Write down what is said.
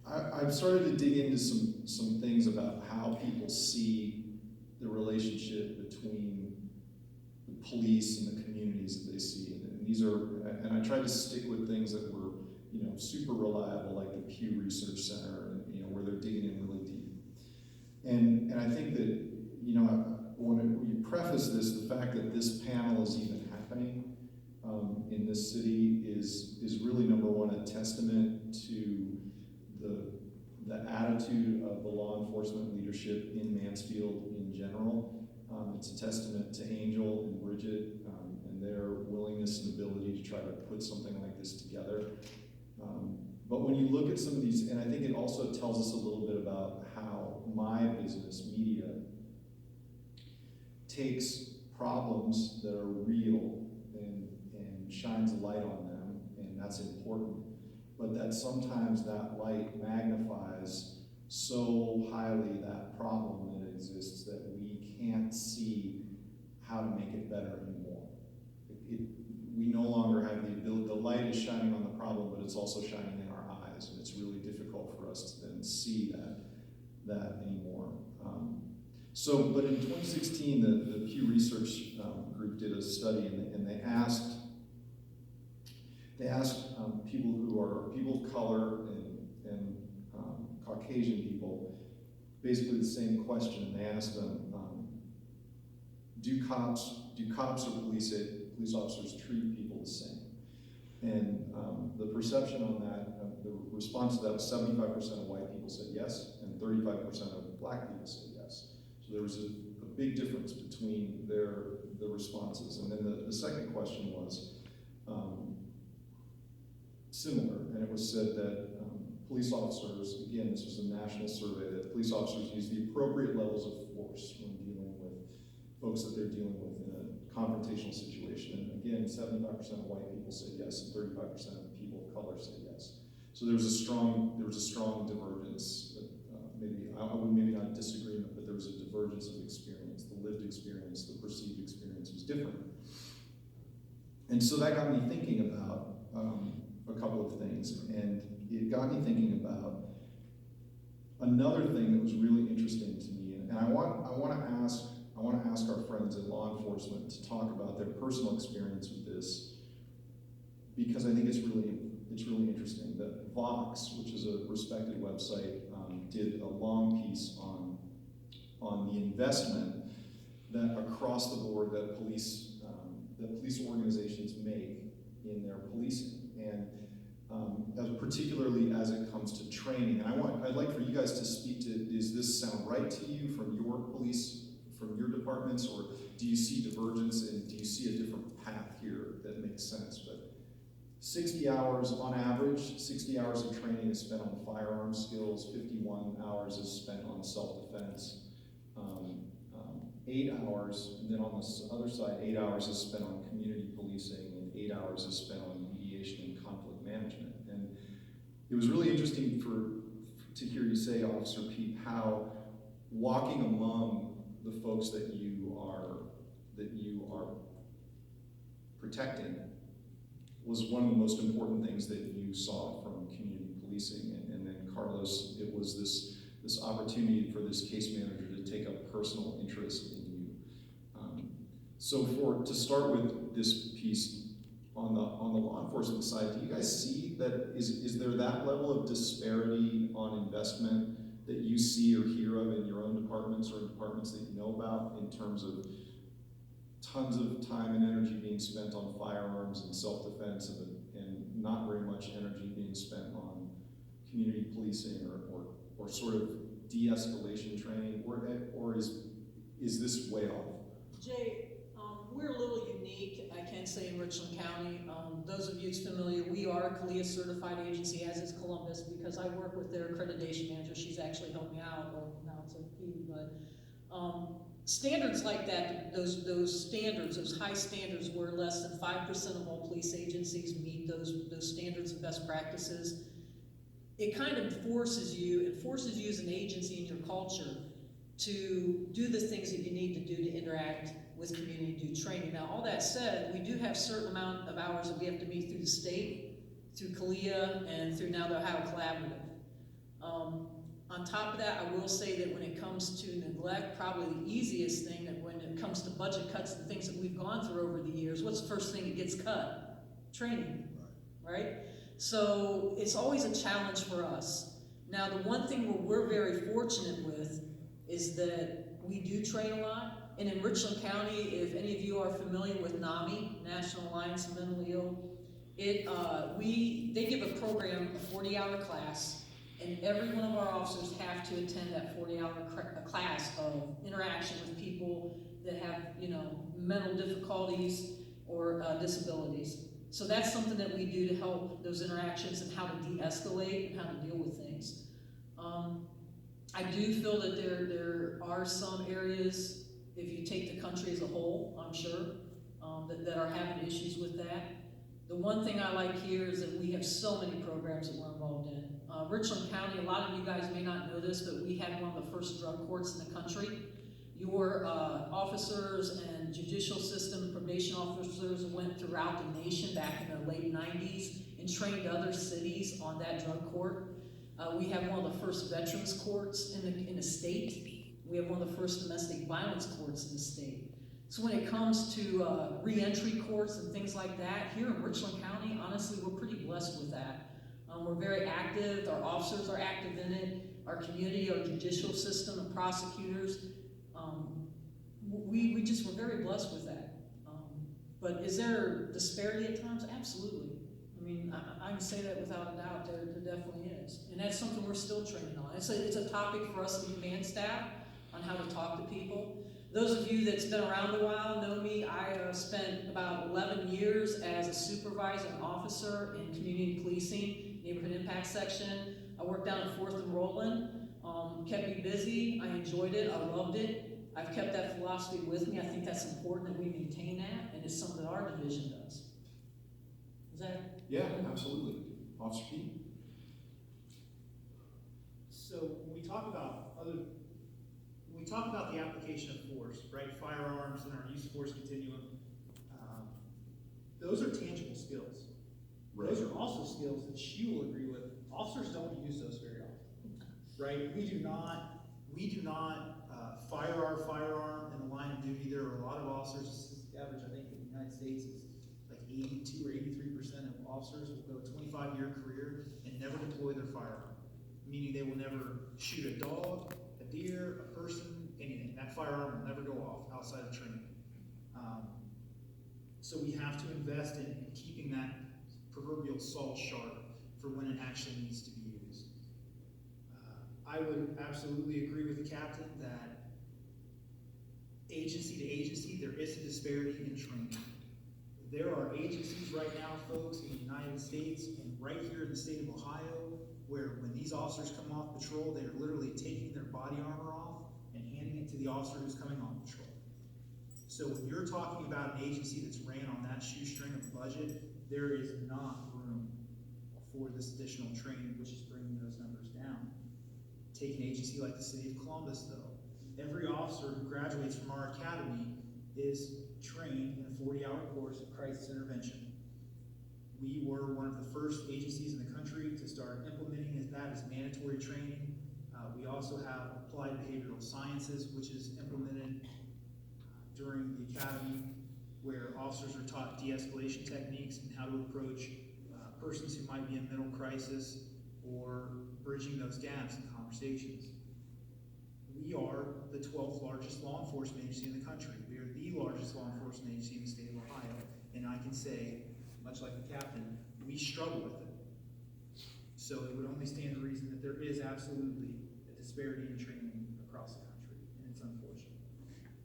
I've started to dig into some things about how people see the relationship between the police and the communities that they see. And these are, and I tried to stick with things that were, super reliable, like the Pew Research Center, and, where they're digging in really deep. And I think that, when you preface this, the fact that this panel is even happening in this city is really, number one, a testament to the attitude of the law enforcement leadership in Mansfield in general. It's a testament to Angel and Bridget and their willingness and ability to try to put something like this together. But when you look at some of these, and I think it also tells us a little bit about how my business, media, takes problems that are real and shines a light on them, and that's important. But that sometimes that light magnifies so highly that problem that exists that we can't see how to make it better anymore. We no longer have the ability, the light is shining on the problem, but it's also shining in our eyes, and it's really difficult for us to then see that anymore. But in 2016, the Pew Research group did a study, and they asked people who are people of color and Caucasian people basically the same question. They asked them, do cops or police officers treat people the same? And the perception on that, the response to that was 75% of white people said yes, and 35% of black people said yes. So there was a big difference between the responses. And then the second question was similar, and it was said that police officers, again, this was a national survey, that police officers use the appropriate levels of force when dealing with folks that they're dealing with in a confrontational situation. And again, 75% of white people said yes, and 35% of people of color said yes. So there was a strong divergence. I would maybe not disagreement, but there was a divergence of experience. The lived experience, the perceived experience was different. And so that got me thinking about a couple of things, and it got me thinking about another thing that was really interesting to me. And I want to ask our friends in law enforcement to talk about their personal experience with this, because I think it's really interesting. That Vox, which is a respected website, did a long piece on the investment that across the board that police organizations make in their policing, and particularly as it comes to training. And I'd like for you guys to speak to, does this sound right to you from your police, from your departments, or do you see divergence, and do you see a different path here that makes sense? But 60 hours on average, 60 hours of training is spent on firearm skills, 51 hours is spent on self-defense, 8 hours, and then on the other side, 8 hours is spent on community policing, and 8 hours is spent on mediation and conflict management. And it was really interesting to hear you say, Officer Pete, how walking among the folks that you are protecting was one of the most important things that you saw from community policing. And then Carlos, it was this opportunity for this case manager to take a personal interest in you. So to start with this piece on the law enforcement side, do you guys see that, is there that level of disparity on investment that you see or hear of in your own departments or in departments that you know about, in terms of tons of time and energy being spent on firearms and self-defense, and not very much energy being spent on community policing or sort of de-escalation training, or is this way off? Jay, we're a little unique, I can say, in Richland County. Those of you who's familiar, we are a CLEA certified agency, as is Columbus, because I work with their accreditation manager. She's actually helped me out, well, now it's a he, but standards like that, those standards, those high standards, where less than 5% of all police agencies meet those standards and best practices, it kind of forces you as an agency in your culture to do the things that you need to do to interact with community, do training. Now, all that said, we do have a certain amount of hours that we have to meet through the state, through CLEA, and through now the Ohio Collaborative. On top of that, I will say that when it comes to neglect, probably the easiest thing, that when it comes to budget cuts and things that we've gone through over the years, what's the first thing that gets cut? Training, right? So it's always a challenge for us. Now, the one thing where we're very fortunate with is that we do train a lot. And in Richland County, if any of you are familiar with NAMI, National Alliance of Mentally Ill, they give a program, a 40-hour class, and every one of our officers have to attend that 40-hour class of interaction with people that have, mental difficulties or disabilities. So that's something that we do to help those interactions and how to de-escalate and how to deal with things. I do feel that there are some areas, if you take the country as a whole, I'm sure, that are having issues with that. The one thing I like here is that we have so many programs that we're involved in. Richland County, a lot of you guys may not know this, but we had one of the first drug courts in the country. Your officers and judicial system probation officers went throughout the nation back in the late 90s and trained other cities on that drug court. We have one of the first veterans courts in the state. We have one of the first domestic violence courts in the state. So when it comes to re-entry courts and things like that, here in Richland County, honestly, we're pretty blessed with that. We're very active, our officers are active in it, our community, our judicial system, and prosecutors. We're very blessed with that. But is there disparity at times? Absolutely. I mean, I can say that without a doubt, there definitely is. And that's something we're still training on. It's a topic for us in command staff on how to talk to people. Those of you that's been around a while know me. I spent about 11 years as a supervisor and officer in community policing, neighborhood impact section. I worked down at 4th and Roland. Kept me busy. I enjoyed it. I loved it. I've kept that philosophy with me. I think that's important that we maintain that, and it's something that our division does. Is that? Yeah, absolutely. Officer Pete? So when we talk about the application of force, right? Firearms and our use of force continuum, those are tangible skills. Right. Those are also skills that you will agree with. Officers don't use those very often, right? We do not fire our firearm in the line of duty. There are a lot of officers. This is the average, I think, in the United States is like 82 or 83% of officers will go a 25-year career and never deploy their firearm, meaning they will never shoot a dog, a deer, a person, anything. That firearm will never go off outside of training. So we have to invest in keeping that proverbial saw sharp for when it actually needs to be used. I would absolutely agree with the captain that agency to agency, there is a disparity in training. There are agencies right now, folks, in the United States and right here in the state of Ohio, where when these officers come off patrol, they're literally taking their body armor off and handing it to the officer who's coming off patrol. So when you're talking about an agency that's ran on that shoestring of budget, there is not room for this additional training, which is bringing those numbers down. Take an agency like the city of Columbus, though. Every officer who graduates from our academy is trained in a 40-hour course of crisis intervention. We were one of the first agencies in the country to start implementing that as mandatory training. We also have applied behavioral sciences, which is implemented during the academy, where officers are taught de-escalation techniques and how to approach persons who might be in mental crisis or bridging those gaps in conversations. We are the 12th largest law enforcement agency in the country. We are the largest law enforcement agency in the state of Ohio. And I can say, much like the captain, we struggle with it. So it would only stand to reason that there is absolutely a disparity in training across the country, and it's unfortunate.